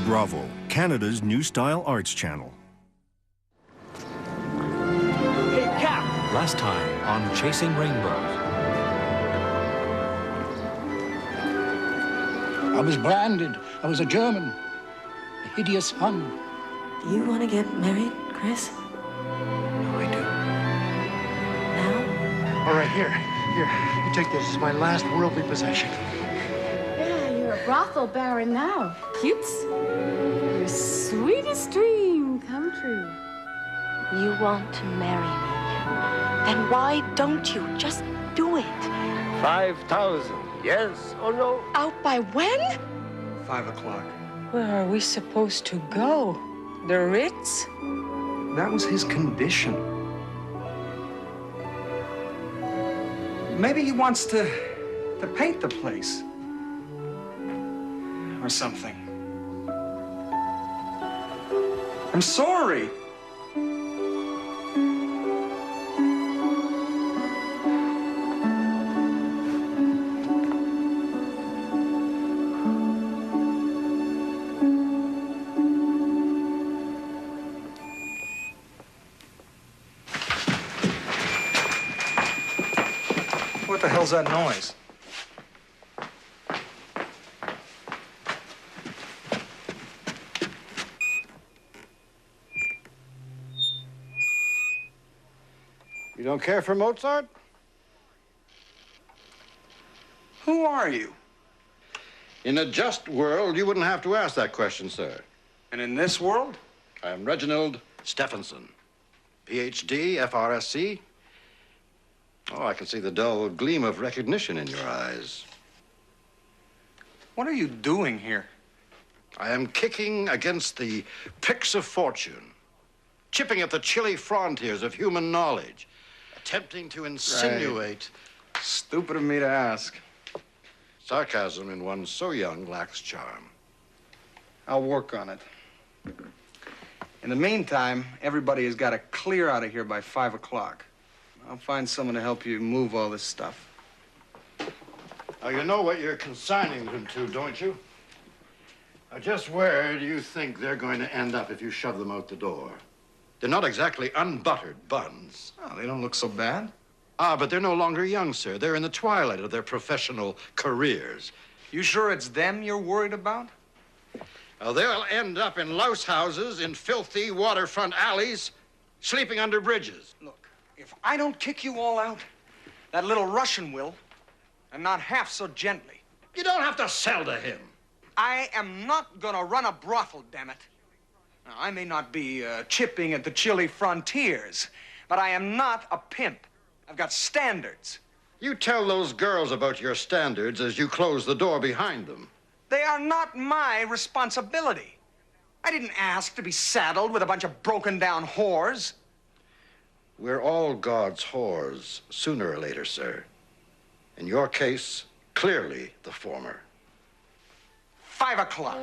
Bravo, Canada's new style arts channel. Hey, Cap! Last time on Chasing Rainbows. I was branded. I was a German. A hideous Hun. Do you want to get married, Chris? No, I do. Now? All right, here. You take this. It's my last worldly possession. Yeah, you're a brothel baron now. Cutes. Your sweetest dream come true. You want to marry me. Then why don't you just do it? 5,000. Yes or no? Out by when? 5 o'clock. Where are we supposed to go? The Ritz? That was his condition. Maybe he wants to paint the place. Or something. I'm sorry. What the hell's that noise? You don't care for Mozart? Who are you? In a just world, you wouldn't have to ask that question, sir. And in this world? I am Reginald Stephenson, PhD, FRSC. Oh, I can see the dull gleam of recognition in your eyes. What are you doing here? I am kicking against the pricks of fortune, chipping at the chilly frontiers of human knowledge, attempting to insinuate... Stupid of me to ask. Sarcasm in one so young lacks charm. I'll work on it. In the meantime, everybody has got to clear out of here by 5 o'clock. I'll find someone to help you move all this stuff. Now, you know what you're consigning them to, don't you? Now, just where do you think they're going to end up if you shove them out the door? They're not exactly unbuttered buns. Oh, they don't look so bad. Ah, but they're no longer young, sir. They're in the twilight of their professional careers. You sure it's them you're worried about? Now, they'll end up in louse houses, in filthy waterfront alleys, sleeping under bridges. Look, if I don't kick you all out, that little Russian will, and not half so gently. You don't have to sell to him. I am not gonna run a brothel, damn it. Now, I may not be chipping at the chilly frontiers, but I am not a pimp. I've got standards. You tell those girls about your standards as you close the door behind them. They are not my responsibility. I didn't ask to be saddled with a bunch of broken-down whores. We're all God's whores, sooner or later, sir. In your case, clearly the former. 5 o'clock.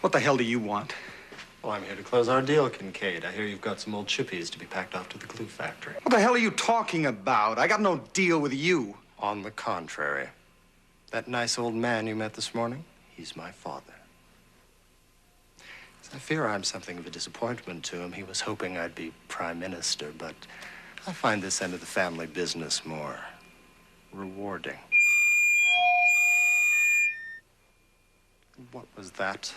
What the hell do you want? Well, I'm here to close our deal, Kincaid. I hear you've got some old chippies to be packed off to the glue factory. What the hell are you talking about? I got no deal with you. On the contrary, that nice old man you met this morning, he's my father. I fear I'm something of a disappointment to him. He was hoping I'd be prime minister, but I find this end of the family business more rewarding. What was that?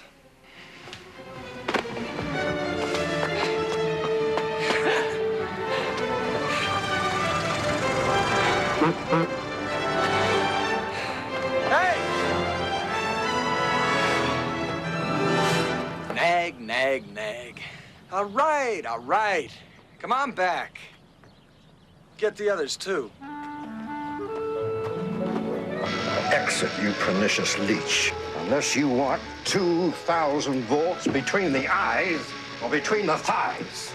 Hey! Nag, nag, nag. All right, all right. Come on back. Get the others, too. Exit, you pernicious leech. Unless you want 2,000 volts between the eyes or between the thighs.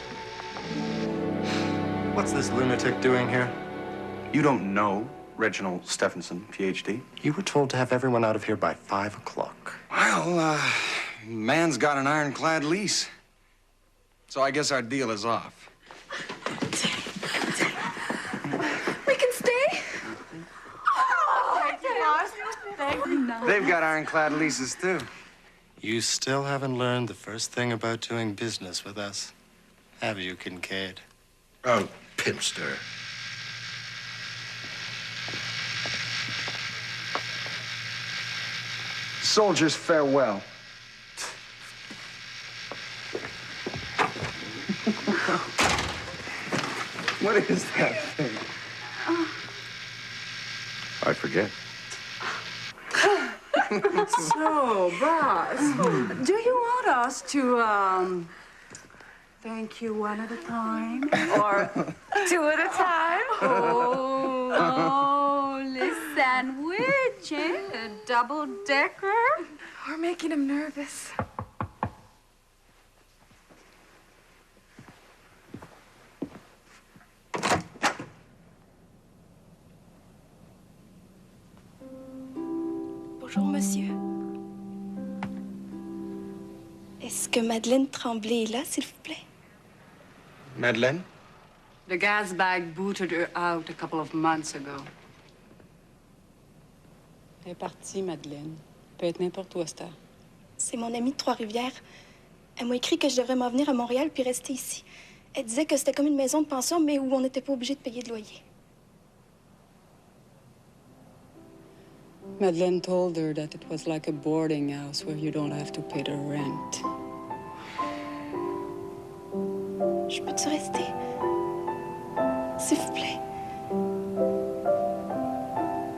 What's this lunatic doing here? You don't know Reginald Stephenson, Ph.D.? You were told to have everyone out of here by 5 o'clock. Well, man's got an ironclad lease. So I guess our deal is off. We can stay? Oh, thank you. They've got ironclad leases, too. You still haven't learned the first thing about doing business with us, have you, Kincaid? Oh, pimpster. Soldiers, farewell. What is that thing? I forget. So, boss, do you want us to, thank you one at a time? Or 2 at a time? Oh, le sandwich, eh? A double-decker? We're making him nervous. Bonjour, monsieur. Est-ce que Madeleine Tremblay est là, s'il vous plaît? Madeleine? The gas bag booted her out a couple of months ago. Elle est partie, Madeleine. Peut être n'importe où à cette heure. C'est mon amie de Trois-Rivières. Elle m'a écrit que je devrais m'en venir à Montréal puis rester ici. Elle disait que c'était comme une maison de pension, mais où on n'était pas obligé de payer de loyer. Madeleine told her that it was like a boarding house where you don't have to pay the rent. Je peux-tu rester? S'il vous plaît.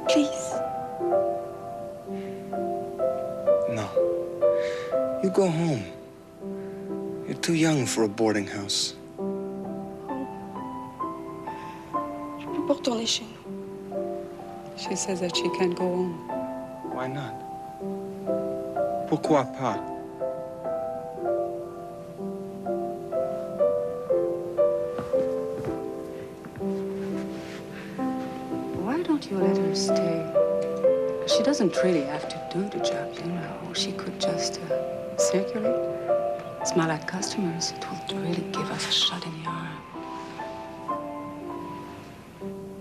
Please. No. You go home. You're too young for a boarding house. Je peux pas retourner chez nous. She says that she can't go home. Why not? Pourquoi pas? Why don't you let her stay? She doesn't really have to do the job, you know. She could just circulate, smile at customers. It would really give us a shot in the arm.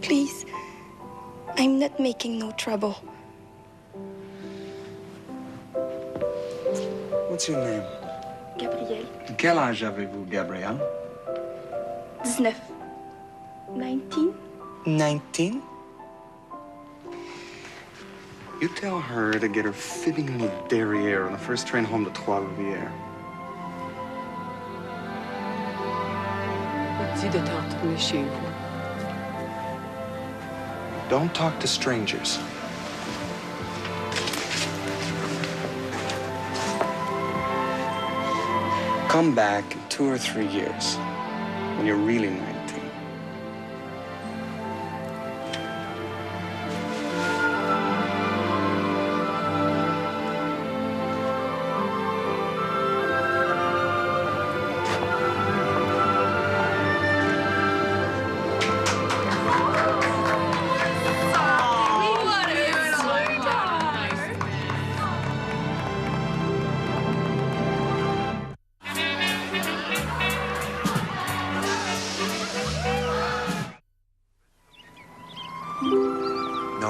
Please. I'm not making no trouble. What's your name? Gabrielle. Quel âge avez-vous, Gabrielle? 19. 19? 19? You tell her to get her fibbing little derriere on the first train home to Trois-Rivières. Dis de te retourner chez vous. Don't talk to strangers. Come back in 2 or 3 years when you're really 19.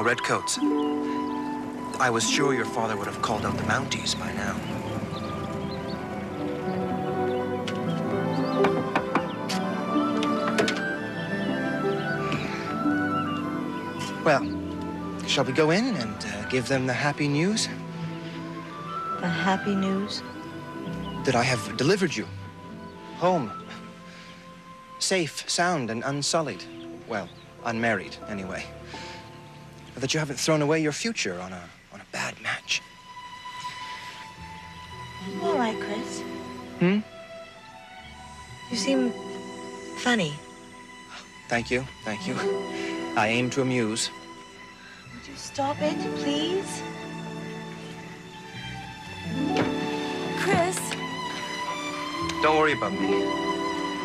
redcoats. I was sure your father would have called out the Mounties by now. Well, shall we go in and give them the happy news? The happy news? That I have delivered you home. Safe, sound, and unsullied. Well, unmarried, anyway. That you haven't thrown away your future on a bad match. You all right, Chris? Hmm? You seem funny. Thank you, thank you. I aim to amuse. Would you stop it, please? Chris? Don't worry about me.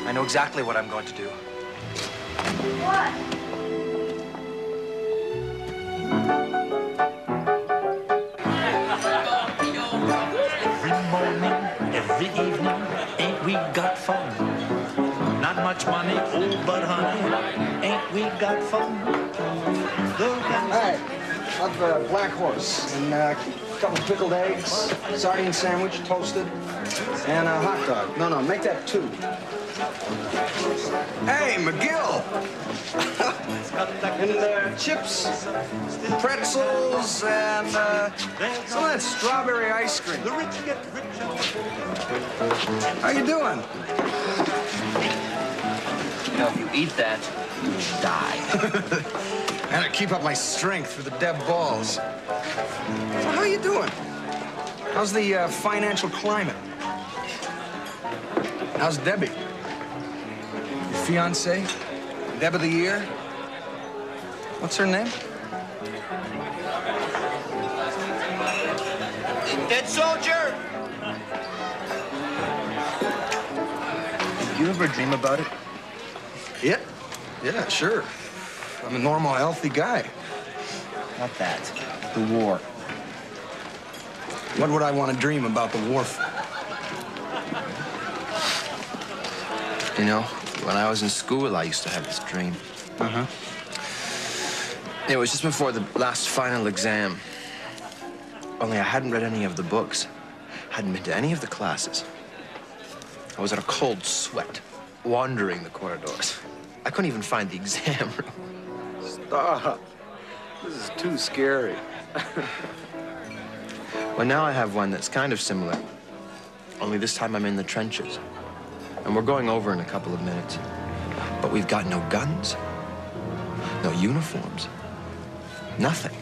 I know exactly what I'm going to do. What? Every morning, every evening, ain't we got fun? Not much money, oh, but honey, ain't we got fun? Hey, I'll have a black horse and a couple pickled eggs, sardine sandwich, toasted, and a hot dog. No, make that 2. Hey, McGill! And chips, pretzels, and some of that strawberry ice cream. The rich get richer. How you doing? You know, if you eat that, you will die. I gotta keep up my strength for the Deb balls. So how you doing? How's the financial climate? How's Debbie? Your fiance? Deb of the year? What's her name? Dead soldier! Did you ever dream about it? Yeah, sure. I'm a normal, healthy guy. Not that. The war. What would I want to dream about the war for? You know, when I was in school, I used to have this dream. Uh-huh. It was just before the last final exam. Only I hadn't read any of the books. Hadn't been to any of the classes. I was in a cold sweat, wandering the corridors. I couldn't even find the exam room. Stop. This is too scary. Well, now I have one that's kind of similar. Only this time I'm in the trenches. And we're going over in a couple of minutes. But we've got no guns, no uniforms, nothing.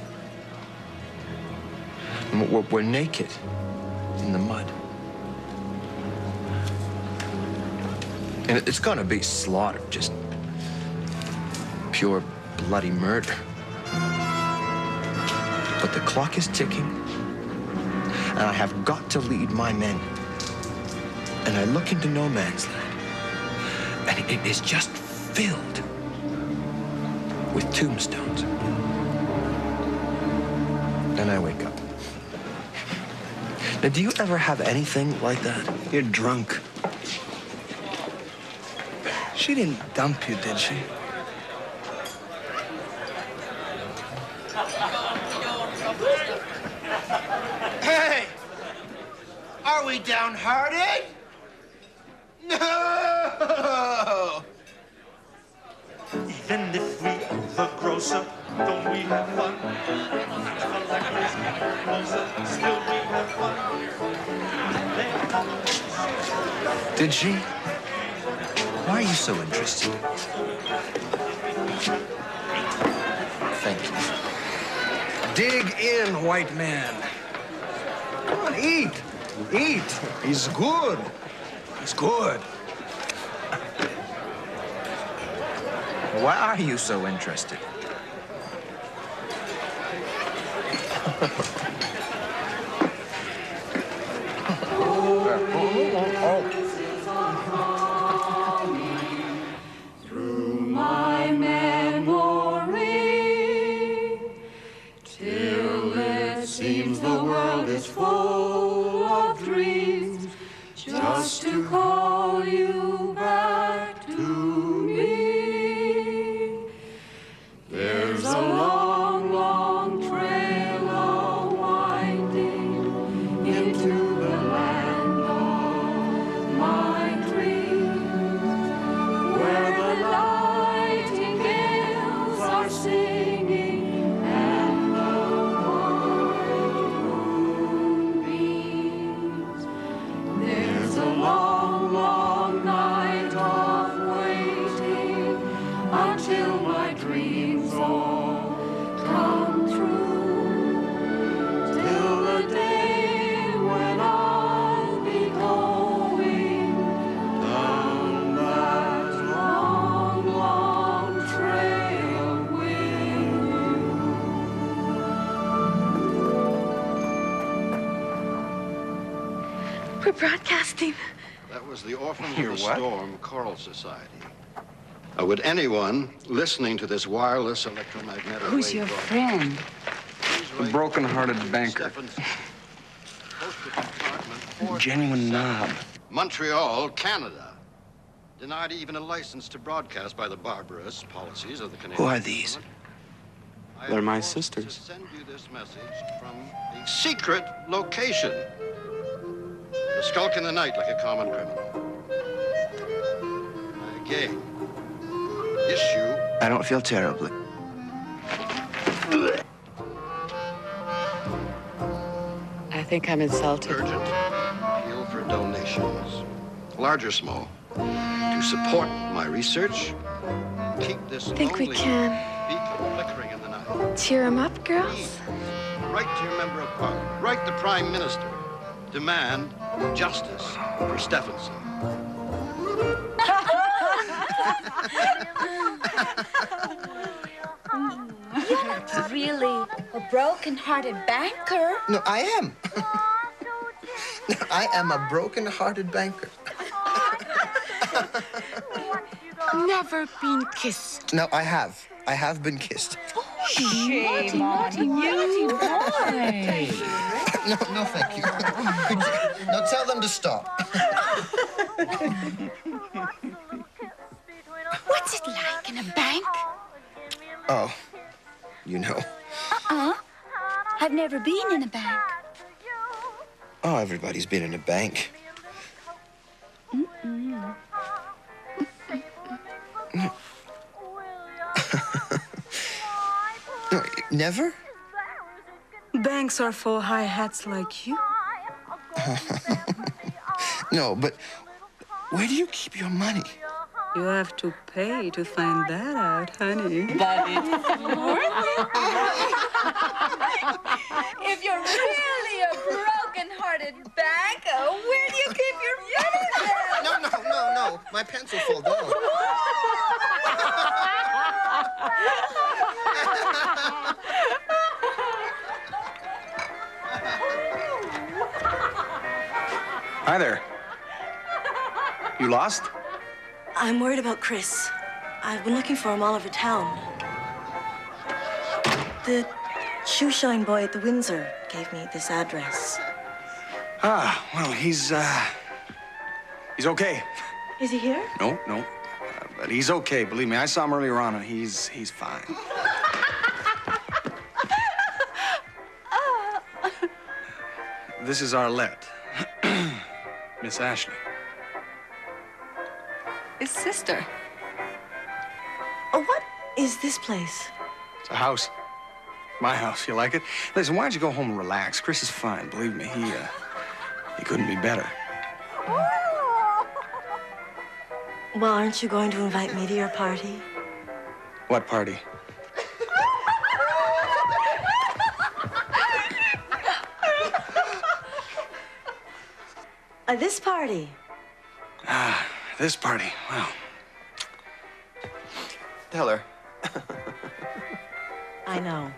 And we're naked in the mud. And it's gonna be slaughter, just pure bloody murder. But the clock is ticking, and I have got to lead my men. And I look into no man's land, and it is just filled with tombstones. And I wake up. Now, do you ever have anything like that? You're drunk. She didn't dump you, did she? Hey! Are we downhearted? No! Even if we overgrow up, don't we have fun? Collectors get closer, still we have fun. Did she? Why are you so interested? Thank you. Dig in, white man. Come on, eat. Eat. He's good. He's good. Why are you so interested? Through my memory, till it seems the world is full of dreams, just to call you back to me. There's a long, long broadcasting. That was the Orphans You're of the what? Storm Choral Society. Would anyone listening to this wireless electromagnetic Who's wave your broadcast friend? please The write broken-hearted banker. Stephenson, Postal Department, 4th Genuine knob. Montreal, Canada. Denied even a license to broadcast by the barbarous policies of the Canadian Who are these? government. I They're am my forced sisters. To send you this message from a secret location. To skulk in the night like a common criminal. Again, issue. I don't feel terribly. I think I'm insulted. Urgent appeal for donations, large or small, to support my research. Keep this Think we lonely can beacon flickering in the night. cheer him up, girls? Write to your member of parliament. Write the prime minister. Demand justice for Stephenson. You're not really a broken-hearted banker. No, I am. I am a broken-hearted banker. Never been kissed. No, I have. I have been kissed. Shame on you. No, thank you. No, tell them to stop. What's it like in a bank? Oh, you know. I've never been in a bank. Oh, everybody's been in a bank. No, never? Banks are for high hats like you. No, but where do you keep your money? You have to pay to find that out, honey. But it's worth it. If you're really a broken-hearted banker, where do you keep your money then? No. My pants will fall down. Hi there. You lost? I'm worried about Chris. I've been looking for him all over town. The shoe-shine boy at the Windsor gave me this address. Ah, well, he's okay. Is he here? No. But he's okay, believe me. I saw him earlier on, and he's fine. This is Arlette. Miss Ashley. His sister. Oh, what is this place? It's a house. My house. You like it? Listen, why don't you go home and relax? Chris is fine. Believe me, he couldn't be better. Well, aren't you going to invite me to your party? What party? This party. This party. Well, Tell her. I know.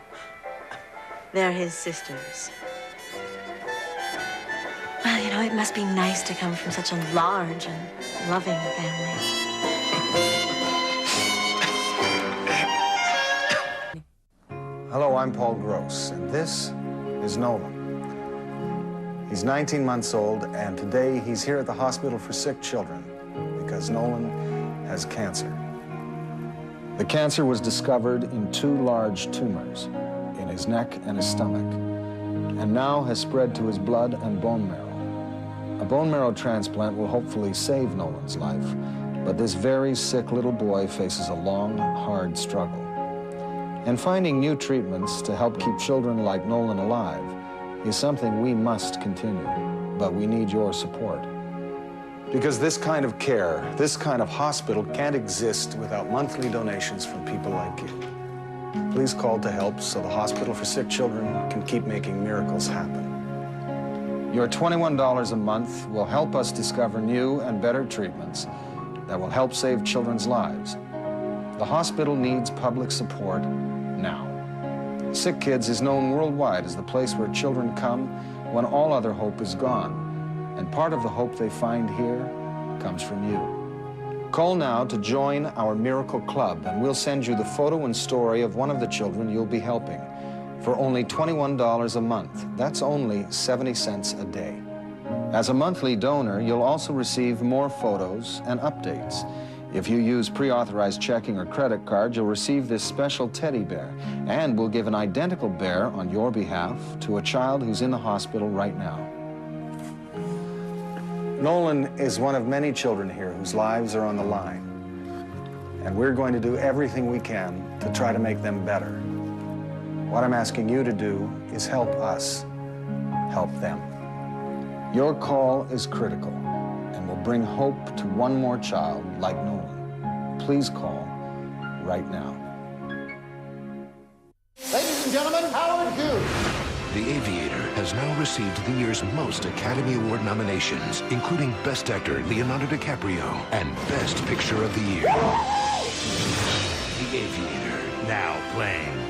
They're his sisters. Well, you know, it must be nice to come from such a large and loving family. Hello, I'm Paul Gross, and this is Nolan. He's 19 months old, and today he's here at the Hospital for Sick Children because Nolan has cancer. The cancer was discovered in 2 large tumors in his neck and his stomach, and now has spread to his blood and bone marrow. A bone marrow transplant will hopefully save Nolan's life, but this very sick little boy faces a long, hard struggle. And finding new treatments to help keep children like Nolan alive is something we must continue, but we need your support. Because this kind of care, this kind of hospital can't exist without monthly donations from people like you. Please call to help so the Hospital for Sick Children can keep making miracles happen. Your $21 a month will help us discover new and better treatments that will help save children's lives. The hospital needs public support now. Sick Kids is known worldwide as the place where children come when all other hope is gone. And part of the hope they find here comes from you. Call now to join our Miracle Club, and we'll send you the photo and story of one of the children you'll be helping for only $21 a month. That's only 70 cents a day. As a monthly donor, you'll also receive more photos and updates. If you use pre-authorized checking or credit card, you'll receive this special teddy bear, and we'll give an identical bear on your behalf to a child who's in the hospital right now. Nolan is one of many children here whose lives are on the line, and we're going to do everything we can to try to make them better. What I'm asking you to do is help us help them. Your call is critical and will bring hope to one more child like Nolan. Please call right now. Ladies and gentlemen, Howard Hughes. The Aviator has now received the year's most Academy Award nominations, including Best Actor Leonardo DiCaprio and Best Picture of the Year. The Aviator, now playing.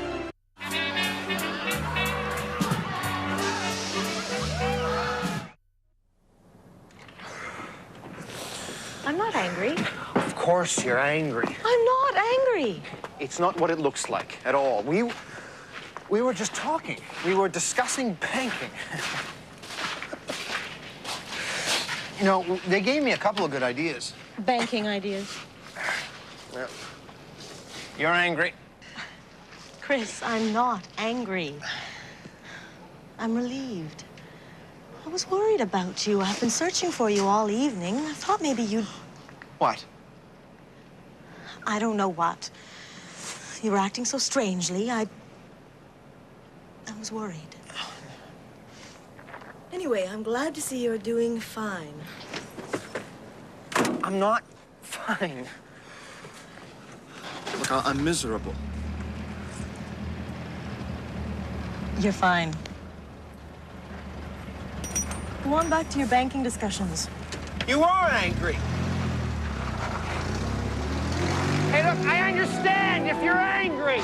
I'm not angry. Of course you're angry. I'm not angry. It's not what it looks like at all. We were just talking. We were discussing banking. You know, they gave me a couple of good ideas. Banking ideas. Well, you're angry. Chris, I'm not angry. I'm relieved. I was worried about you. I've been searching for you all evening. I thought maybe you'd... What? I don't know what. You were acting so strangely. I was worried. Anyway, I'm glad to see you're doing fine. I'm not fine. Look, I'm miserable. You're fine. Go on back to your banking discussions. You are angry. Hey, look, I understand if you're angry.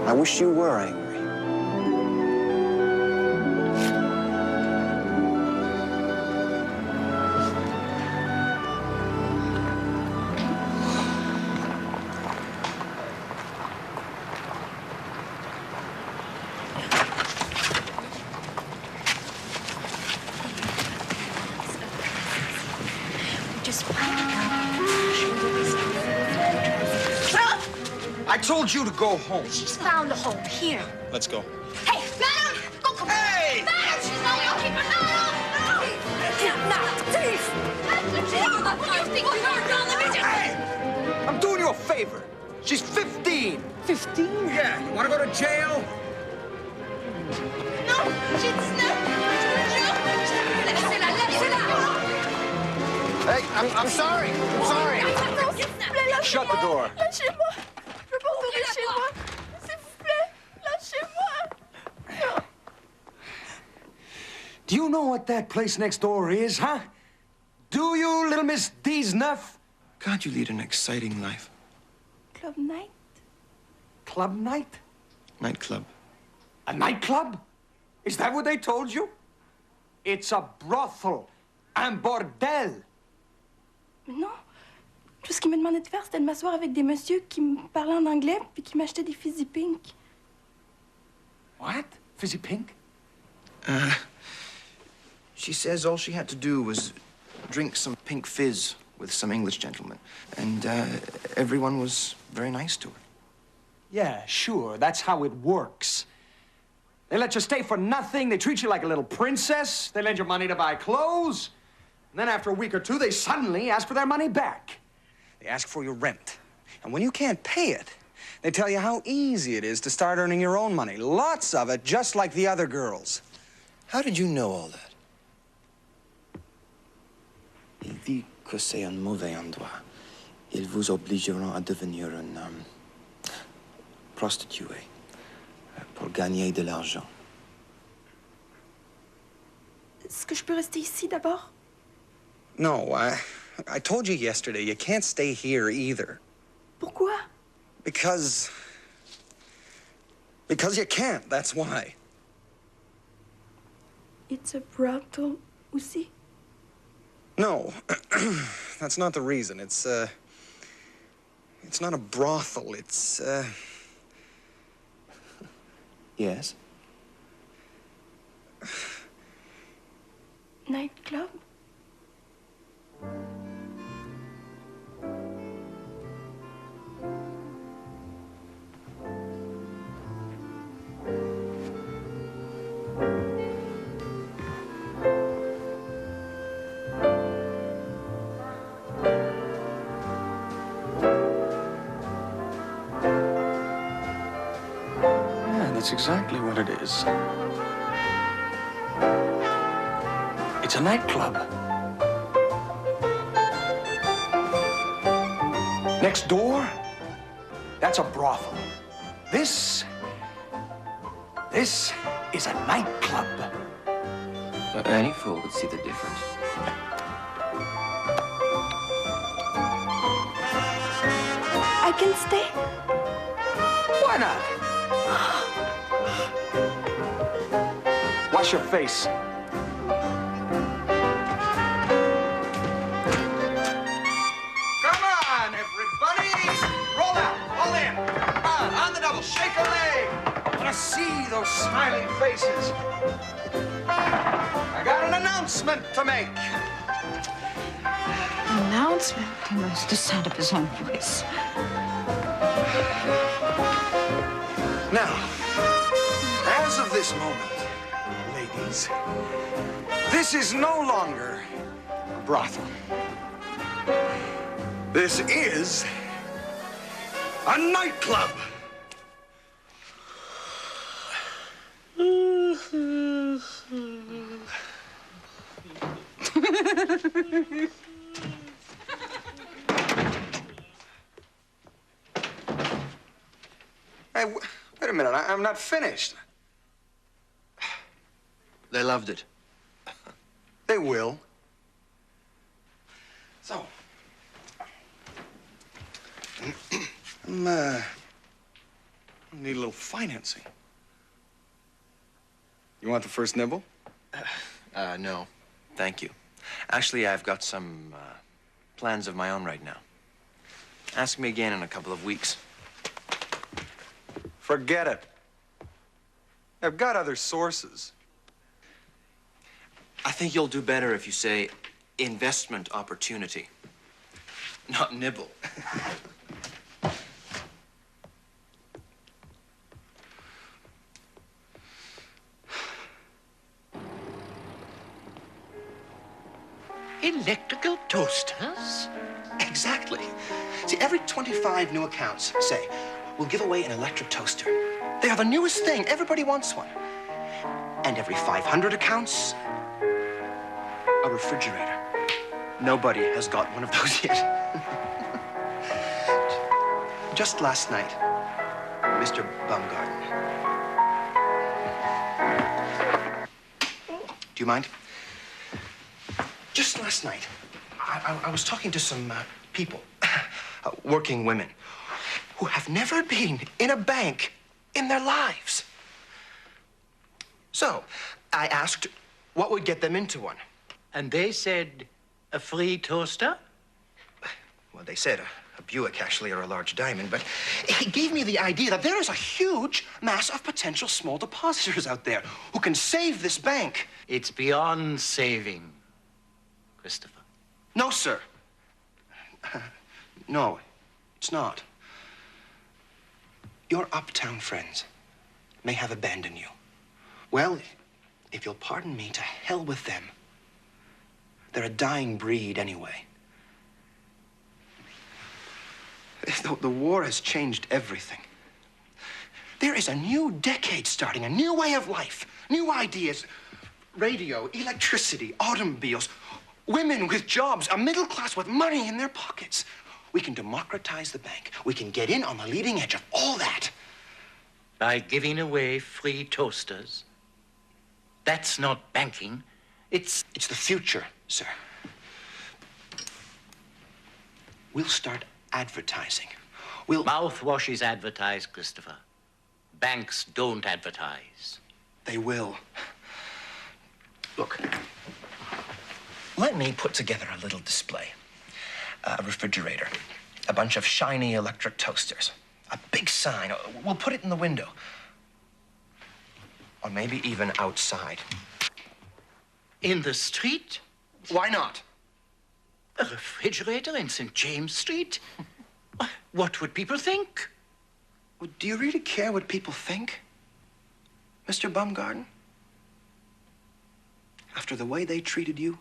I wish you were angry. I told you to go home. She's found a home here. Let's go. Hey, madam! Go, come Hey! Madam, she's not your keeper. No, no, no! Kidnap, thief! What do you think you are? Don't let me just... Hey! I'm doing you a favor. She's 15. 15? Yeah. You want to go to jail? No, she's not. Hey, I'm sorry. I'm sorry. Shut the door. Lâchez-moi. Je peux pas retourner chez moi. S'il vous plaît, lâchez-moi. Do you know what that place next door is, huh? Do you, little Miss Deesnuff? Can't you lead an exciting life? Club night? Club night? Nightclub. A nightclub? Is that what they told you? It's a brothel. Un bordel. Non. Tout ce qu'ils me demandaient de faire, c'était de m'asseoir avec des messieurs qui me parlaient en anglais puis qui m'achetaient des fizzy pink. What? Fizzy pink? She says all she had to do was drink some pink fizz with some English gentlemen. And everyone was very nice to her. Yeah, sure. That's how it works. They let you stay for nothing. They treat you like a little princess. They lend you money to buy clothes. And then after a week or two, they suddenly ask for their money back. They ask for your rent. And when you can't pay it, they tell you how easy it is to start earning your own money. Lots of it, just like the other girls. How did you know all that? Il dit que c'est un mauvais endroit. Ils vous obligeront à devenir une prostituée pour gagner de l'argent. Est-ce que je peux rester ici d'abord? No, I told you yesterday, you can't stay here either. Pourquoi? Because you can't, that's why. It's a brothel aussi? No, that's not the reason. It's not a brothel, it's, Yes? Nightclub? Yeah, that's exactly what it is. It's a nightclub. Next door, that's a brothel. This is a nightclub. Any fool would see the difference. I can stay? Why not? Wash your face. Come on, everybody! Roll out, roll in. On the double, shake a leg. I want to see those smiling faces. I got an announcement to make. Announcement? He knows the sound of his own voice. Now, as of this moment, ladies, this is no longer a brothel. This is a nightclub. Hey, wait a minute. I'm not finished. They loved it. They will. So, I need a little financing. You want the first nibble? No. Thank you. Actually, I've got some plans of my own right now. Ask me again in a couple of weeks. Forget it. I've got other sources. I think you'll do better if you say investment opportunity, not nibble. Electrical toasters? Exactly. See, every 25 new accounts say, we'll give away an electric toaster. They are the newest thing. Everybody wants one. And every 500 accounts, a refrigerator. Nobody has got one of those yet. Just last night, Mr. Baumgarten. Do you mind? Just last night, I was talking to some people, working women, who have never been in a bank in their lives. So, I asked what would get them into one. And they said a free toaster? Well, they said a Buick, actually, or a large diamond, but it gave me the idea that there is a huge mass of potential small depositors out there who can save this bank. It's beyond saving, Christopher. No, sir. No, it's not. Your uptown friends may have abandoned you. Well, if you'll pardon me, to hell with them. They're a dying breed anyway. The war has changed everything. There is a new decade starting, a new way of life, new ideas. Radio, electricity, automobiles, women with jobs, a middle class with money in their pockets. We can democratize the bank. We can get in on the leading edge of all that. By giving away free toasters? That's not banking. It's the future, sir. We'll start advertising. We'll... Mouthwashes advertise, Christopher. Banks don't advertise. They will. Look, let me put together a little display. A refrigerator, a bunch of shiny electric toasters, a big sign. We'll put it in the window. Or maybe even outside. In the street? Why not? A refrigerator in St. James Street? What would people think? Well, do you really care what people think, Mr. Bumgarden? After the way they treated you?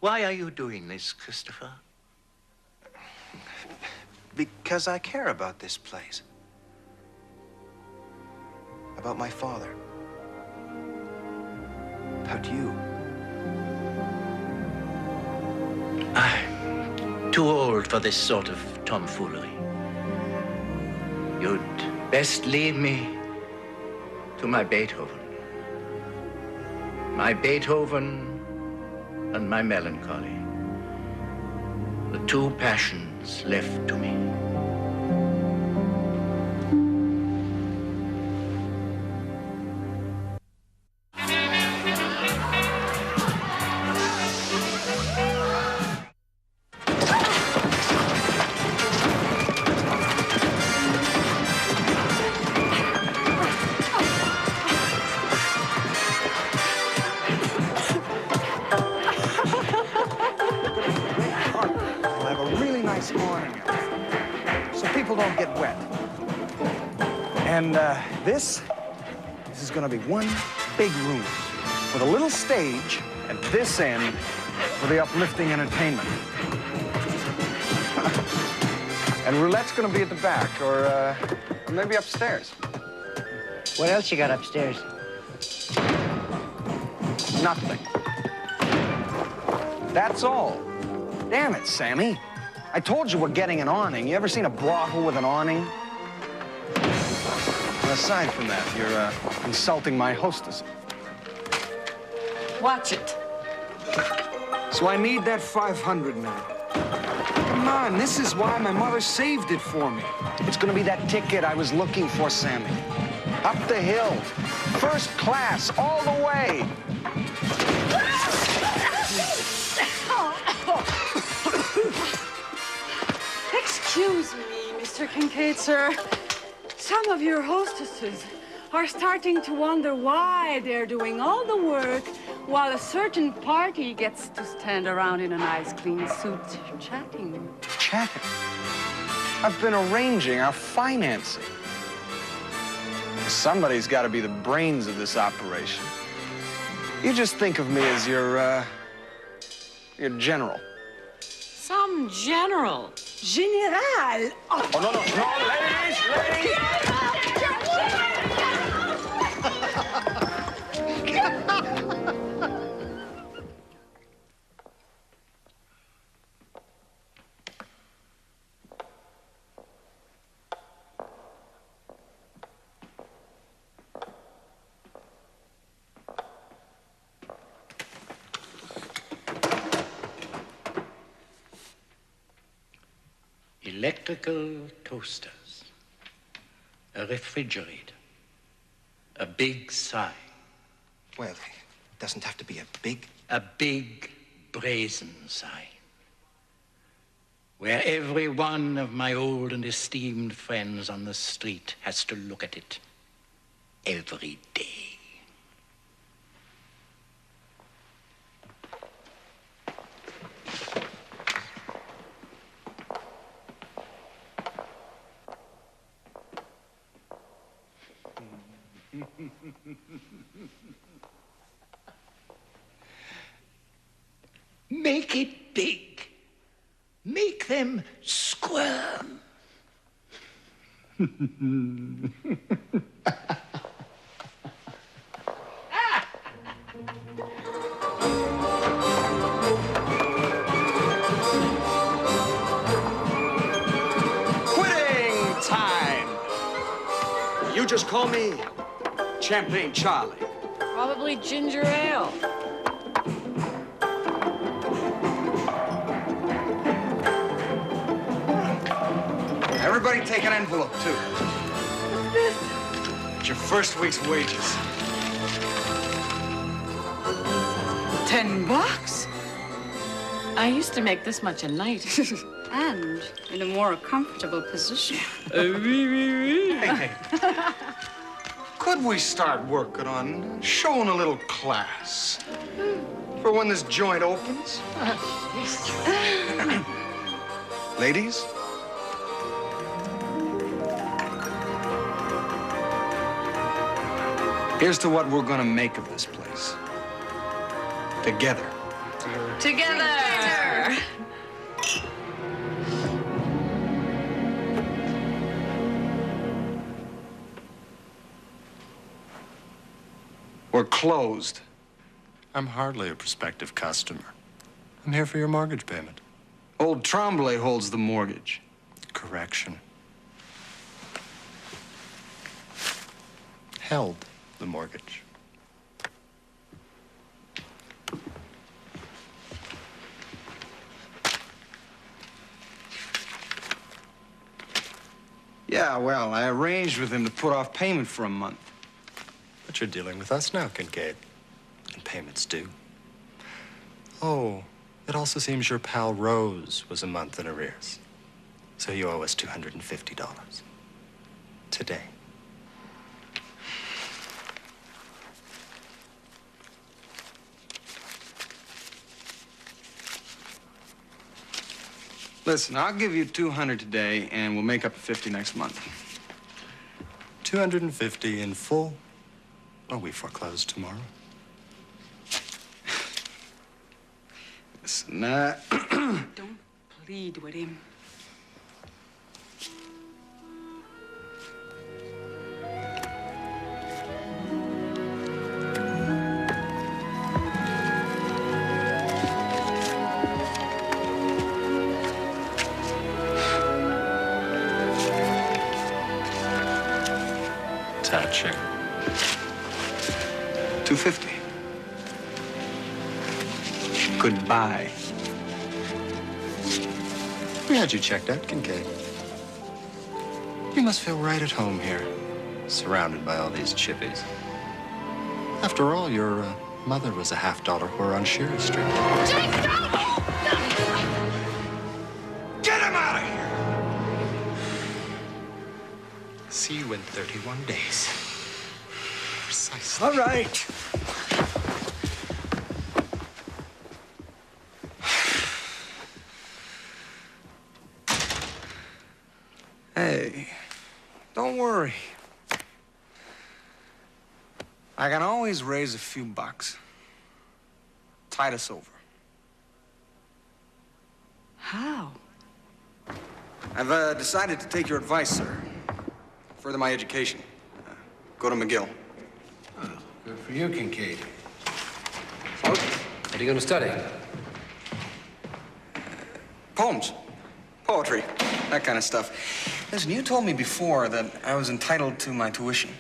Why are you doing this, Christopher? Because I care about this place. About my father. About you. I'm too old for this sort of tomfoolery. You'd best lead me to my Beethoven. My Beethoven and my melancholy. The two passions left to me. And this is going to be one big room with a little stage at this end for the uplifting entertainment. And roulette's going to be at the back, or maybe upstairs. What else you got upstairs? Nothing. That's all. Damn it, Sammy. I told you we're getting an awning. You ever seen a brothel with an awning? Aside from that, you're insulting my hostess. Watch it. So I need that 500 now. Come on, this is why my mother saved it for me. It's gonna be that ticket I was looking for, Sammy. Up the hill, first class, all the way. Excuse me, Mr. Kincaid, sir. Some of your hostesses are starting to wonder why they're doing all the work while a certain party gets to stand around in a nice, clean suit chatting. Chatting? I've been arranging our financing. Somebody's got to be the brains of this operation. You just think of me as your general. Some general. General. Oh, no, ladies! Electrical toasters, a refrigerator, a big sign. Well, it doesn't have to be a big brazen sign, where every one of my old and esteemed friends on the street has to look at it every day. Make it big. Make them squirm. Quitting time. You just call me Champagne Charlie. Probably ginger ale. and take an envelope, too. What's this? It's your first week's wages. $10? I used to make this much a night. And in a more comfortable position. Hey. Could we start working on showing a little class for when this joint opens? Ladies? Here's to what we're gonna make of this place. Together. Together! We're closed. I'm hardly a prospective customer. I'm here for your mortgage payment. Old Tremblay holds the mortgage. Correction. Held the mortgage. Yeah, well, I arranged with him to put off payment for a month. But you're dealing with us now, Kincaid. And payments due. Oh, it also seems your pal Rose was a month in arrears. So you owe us $250. Today. Listen, I'll give you $200 today, and we'll make up $50 next month. $250 in full, or we foreclose tomorrow. Listen, Don't plead with him. Touching. $250. Goodbye. We had you checked out, Kincaid. You must feel right at home here, surrounded by all these chippies. After all, your mother was a $50 whore on Shearer Street. Get him out of here! See you in 31 days. Precisely. All right. Hey, don't worry. I can always raise a few bucks. Tide us over. How? I've decided to take your advice, sir. Further my education. Go to McGill. Oh, good for you, Kincaid. So, What are you going to study? poems, poetry, that kind of stuff. Listen, you told me before that I was entitled to my tuition.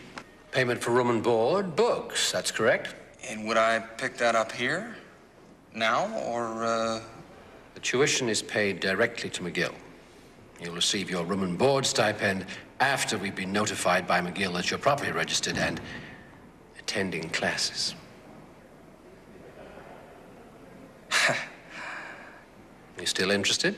Payment for room and board, books, that's correct. And would I pick that up here? Now, or, The tuition is paid directly to McGill. You'll receive your room and board stipend after we've been notified by McGill that you're properly registered and attending classes. You still interested?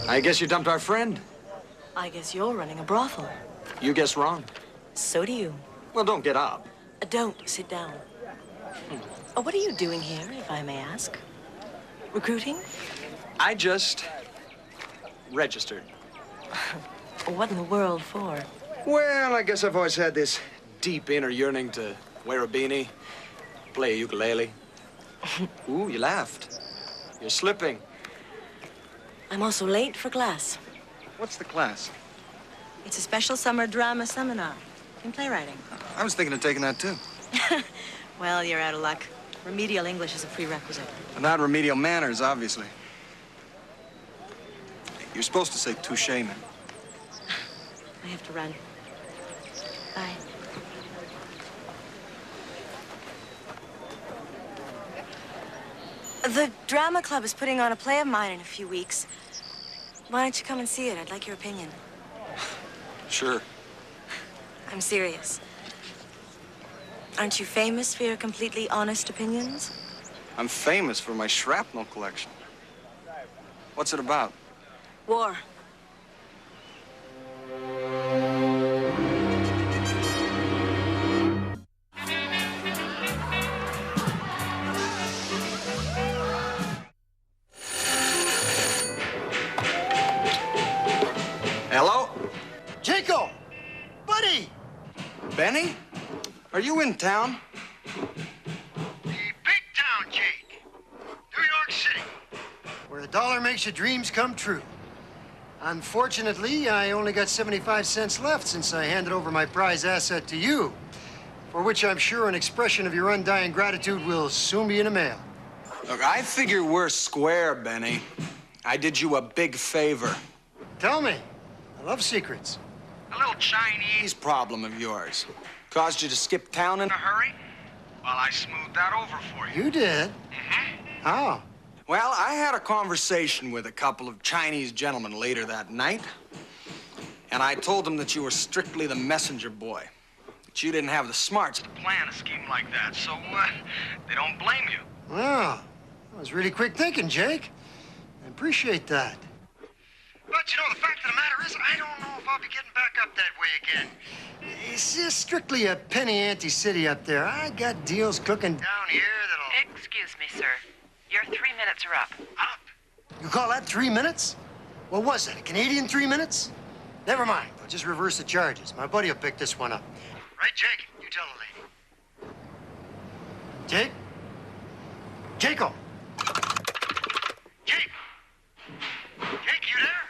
I guess you dumped our friend. I guess you're running a brothel. You guessed wrong. So do you. Well, don't get up. Don't. Sit down. What are you doing here, if I may ask? Recruiting? I just registered. What in the world for? Well, I guess I've always had this deep inner yearning to wear a beanie, play a ukulele. Ooh, you laughed. You're slipping. I'm also late for class. What's the class? It's a special summer drama seminar in playwriting. I was thinking of taking that, too. Well, you're out of luck. Remedial English is a prerequisite. But not remedial manners, obviously. You're supposed to say touche, man. I have to run. Bye. The drama club is putting on a play of mine in a few weeks. Why don't you come and see it? I'd like your opinion. Sure. I'm serious. Aren't you famous for your completely honest opinions? I'm famous for my shrapnel collection. What's it about? War. Hello? Jaco! Buddy! Benny? Are you in town? Big town, Jake. New York City. Where a dollar makes your dreams come true. Unfortunately, I only got 75 cents left since I handed over my prize asset to you, for which I'm sure an expression of your undying gratitude will soon be in the mail. Look, I figure we're square, Benny. I did you a big favor. Tell me. I love secrets. A little Chinese problem of yours. Caused you to skip town in a hurry? Well, I smoothed that over for you. You did? How? Well, I had a conversation with a couple of Chinese gentlemen later that night. And I told them that you were strictly the messenger boy. That you didn't have the smarts to Plan a scheme like that, so they don't blame you. Well, that was really quick thinking, Jake. I appreciate that. But, you know, the fact of the matter is, I don't know if I'll be getting back up that way again. It's just strictly a penny ante city up there. I got deals cooking Down here that'll... Excuse me, sir. Your 3 minutes are up. You call that 3 minutes? What was that, a Canadian 3 minutes? Never mind. I'll just reverse the charges. My buddy will pick this one up. Right, Jake? You tell the lady. Jake? Jaco! Jake! Jake, you there?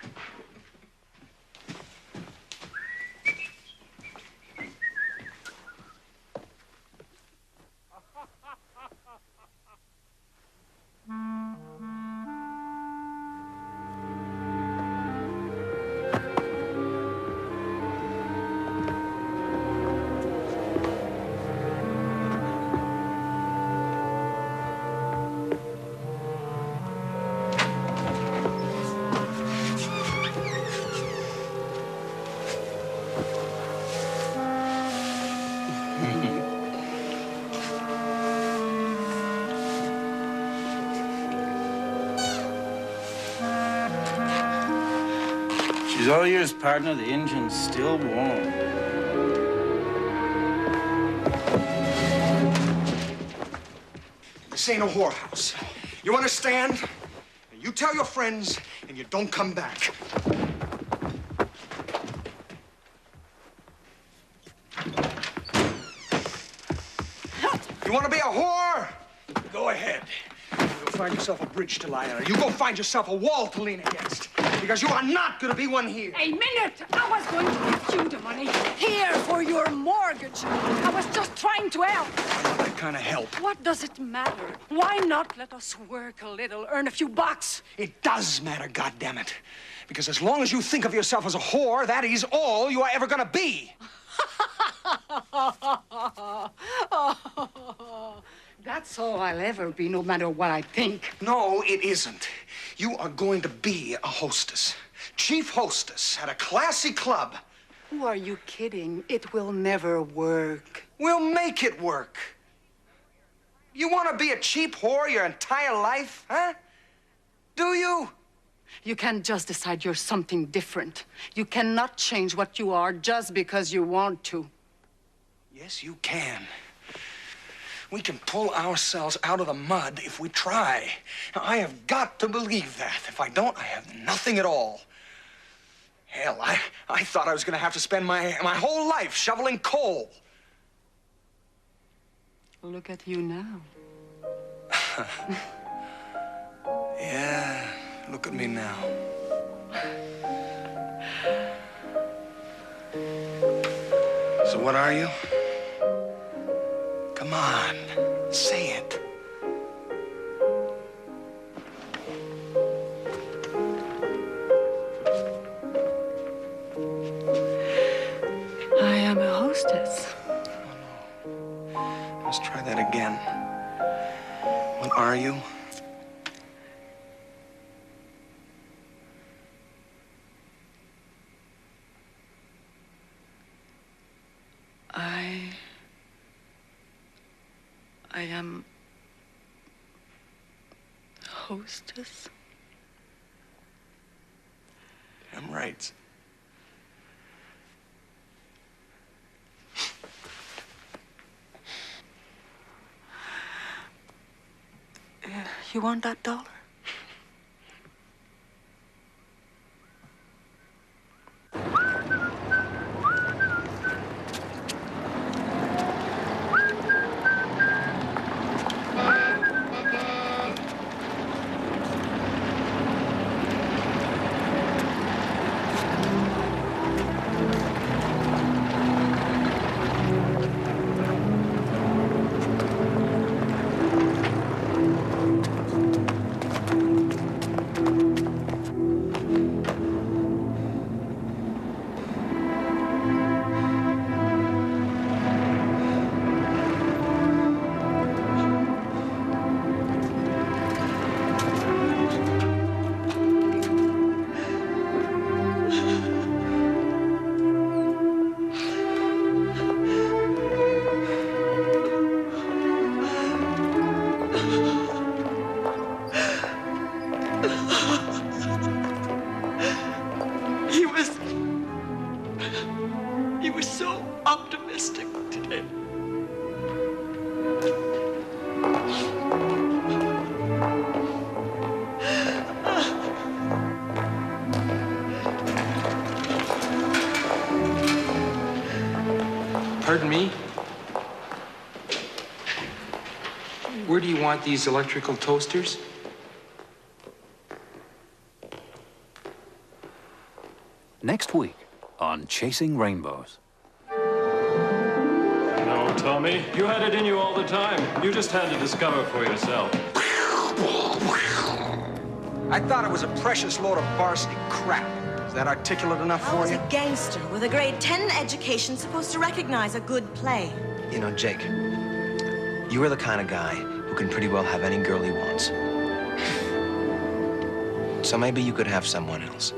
She's all yours, partner. The engine's still warm. This ain't a whorehouse. You understand? You tell your friends, and you don't come back. You want to be a whore? Go ahead. You'll find yourself a bridge to lie under. You go find yourself a wall to lean against. Because you are not going to be one here. A minute! I was going to give you the money. Here for your mortgage. I was just trying to help. Not that kind of help. What does it matter? Why not let us work a little, earn a few bucks? It does matter, goddammit. Because as long as you think of yourself as a whore, that is all you are ever going to be. That's all I'll ever be, no matter what I think. No, it isn't. You are going to be a hostess. Chief hostess at a classy club. Who are you kidding? It will never work. We'll make it work. You want to be a cheap whore your entire life, huh? Do you? You can't just decide you're something different. You cannot change what you are just because you want to. Yes, you can. We can pull ourselves out of the mud if we try. Now, I have got to believe that. If I don't, I have nothing at all. Hell, I thought I was going to have to spend my whole life shoveling coal. Look at you now. Yeah, look at me now. what are you? Come on, say it. I am a hostess. Let's try that again. What are you? I am hostess. I'm right. You want that $1? He was so optimistic today. Pardon me? Where do you want these electrical toasters? Next week on Chasing Rainbows. No, Tommy, you had it in you all the time. You just had to discover for yourself. I thought it was a precious load of varsity crap. Is that articulate enough I for was you? a gangster with a grade 10 education supposed to recognize a good play. You know, Jake, you are the kind of guy who can pretty well have any girl he wants. So maybe you could have someone else.